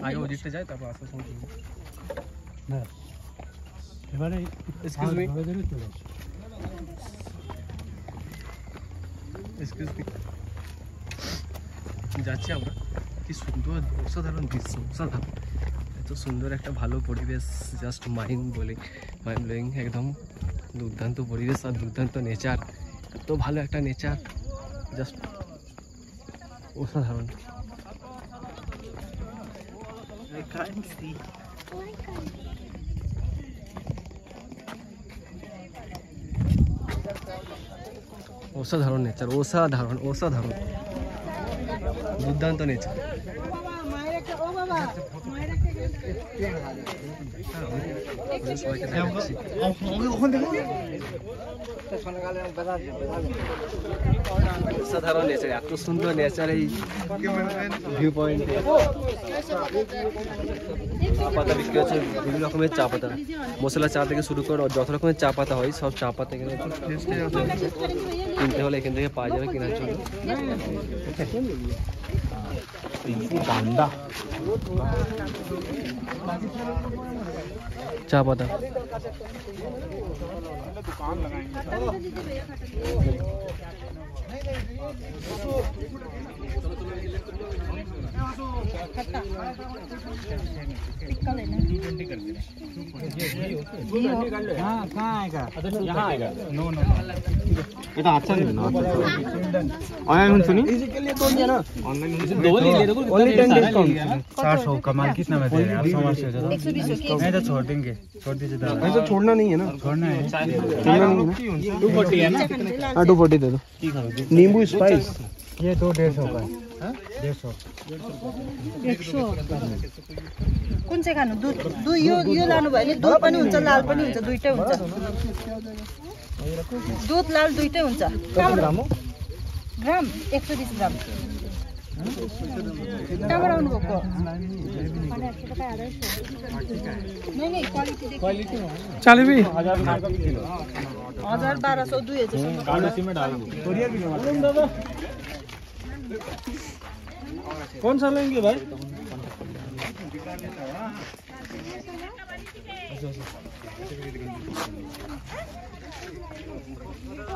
আগে ওদিকটা যাই, তারপর আসার সময় কিনবো। না এবারে এক্সকিউজ মি, ধরে ধরে চলে আসে। এক্সকিউজ মি, যাচ্ছি আমরা। কি সুন্দর অসাধারণ দৃশ্য, অসাধারণ, এত সুন্দর একটা ভালো পরিবেশ, জাস্ট মাইন্ড ব্লোয়িং, একদম দুর্দান্ত পরিবেশ আর দুর্দান্ত নেচার, এত ভালো একটা নেচার, জাস্ট অসাধারণ। অসাধারণ নেচার, অসাধারণ অসাধারণ, দুর্দান্ত নেচার। অসাধারণ নেচার, এত সুন্দর নেচার এই ভিউ পয়েন্টে। চা পাতা বিক্রি হচ্ছে, বিভিন্ন রকমের চা পাতা, মশলা চা থেকে শুরু করে যত রকমের চা পাতা হয় সব চা পাতা এখানে কিনতে হলে এখান থেকে পাওয়া যাবে কেনার জন্য। চা পাতা हाँ कहाँ आएगा? यहाँ आएगा। नो नो ये तो अच्छा नहीं है ना। ऑनलाइन सुनी ऑनलाइन ओनली 10 डिस्काउंट 400 कमाल कितना में दे रहे हैं आप? समझ से ज़्यादा नहीं तो छोड़ देंगे, छोड़ दीजिए दादा। ऐसा छोड़ना नहीं है ना, छोड़ना है। छोड़ना नहीं है। 240 है ना? हाँ 240 दे दो। नींबू स्पाइस ये 250 का है। 150 कुन चाहिँ खानु? दुध दुध यो लानु भयो भने दुध पनि हुन्छ, लाल पनि हुन्छ, दुईटै हुन्छ। दुध लाल दुईटै हुन्छ। ग्राम 120 ग्राम। कहाँबाट आउनु भएको? नहीं क्वालिटी देखिए। चाली भी 1000 1200 2000 कौन सा लेंगे भाई?